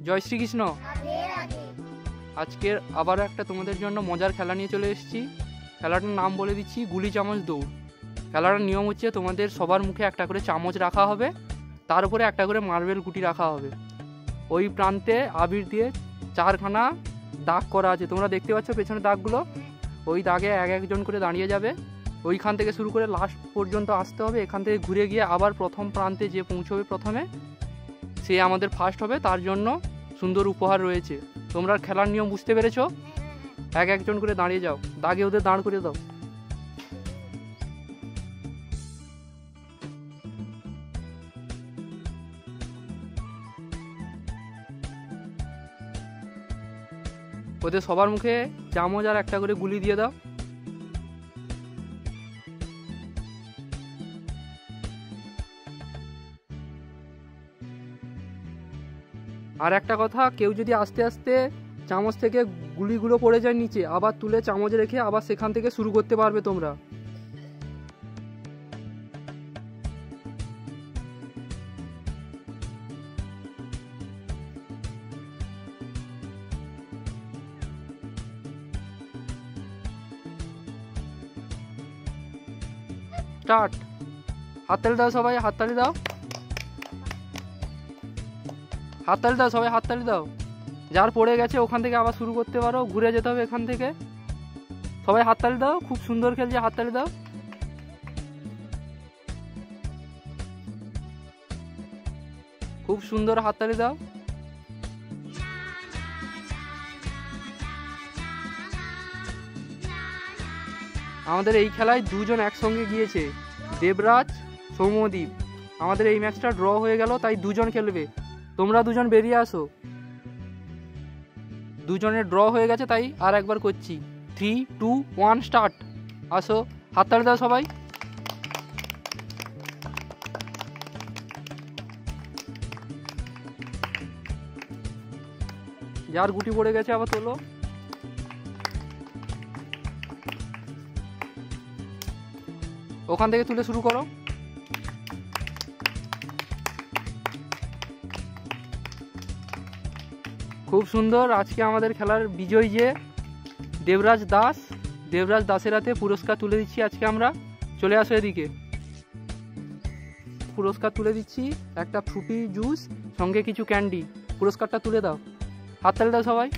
জয় শ্রীকৃষ্ণ। আজকের আবারও একটা তোমাদের জন্য মজার খেলা নিয়ে চলে এসেছি। খেলাটার নাম বলে দিচ্ছি গুলি চামচ দৌড়। খেলাটার নিয়ম হচ্ছে তোমাদের সবার মুখে একটা করে চামচ রাখা হবে, তার উপরে একটা করে মার্বেল গুটি রাখা হবে। ওই প্রান্তে আবির দিয়ে 4খানা দাগ করা আছে, তোমরা দেখতে পাচ্ছ পেছনে দাগগুলো। ওই দাগে এক একজন করে দাঁড়িয়ে যাবে, ওইখান থেকে শুরু করে লাস্ট পর্যন্ত আসতে হবে। এখান থেকে ঘুরে গিয়ে আবার প্রথম প্রান্তে যে পৌঁছবে প্রথমে সে আমাদের ফার্স্ট হবে, তার জন্য সুন্দর উপহার রয়েছে। তোমরা খেলার নিয়ম বুঝতে পেরেছো? এক একজন করে দাঁড়িয়ে যাও, দাগে ওদের দাঁড় করে দাও। ওদের সবার মুখে চামচ আর একটা করে গুলি দিয়ে দাও। আর একটা কথা, কেউ যদি আস্তে আস্তে চামচ থেকে গুলিগুলো পড়ে যায় নিচে, আবার তুলে চামচ রেখে আবার সেখান থেকে শুরু করতে পারবে তোমরা। স্টার্ট। হাততালি দাও সবাই, হাততালি দাও, হাততালি দাও সবাই, হাততালি দাও। যার পড়ে গেছে ওখান থেকে আবার শুরু করতে পারো, ঘুরে যেতে হবে এখান থেকে। সবাই হাততালি দাও, খুব সুন্দর খেলছে, হাততালি দাও। খুব সুন্দর, হাততালি দাও। আমাদের এই খেলায় দুজন একসঙ্গে গিয়েছে, দেবরাজ, সৌম্যদীপ। আমাদের এই ম্যাচটা ড্র হয়ে গেল, তাই দুজন খেলবে। তোমরা দুজন বেরিয়ে আসো। দুজনের ড্র হয়ে গেছে, তাই আর একবার করছি। 3, 2, 1 স্টার্ট। আসো, হাততালি দাও সবাই। যার গুটি পড়ে গেছে আবার তোলো। ওখান থেকে তুলে শুরু করো। খুব সুন্দর। আজকে আমাদের খেলার বিজয়ী যে দেবরাজ দাস, দেবরাজ দাসের হাতে পুরস্কার তুলে দিচ্ছি আজকে আমরা। চলে আসো এদিকে, পুরস্কার তুলে দিচ্ছি। একটা ফ্রুটি জুস, সঙ্গে কিছু ক্যান্ডি। পুরস্কারটা তুলে দাও, হাততালি দাও সবাই।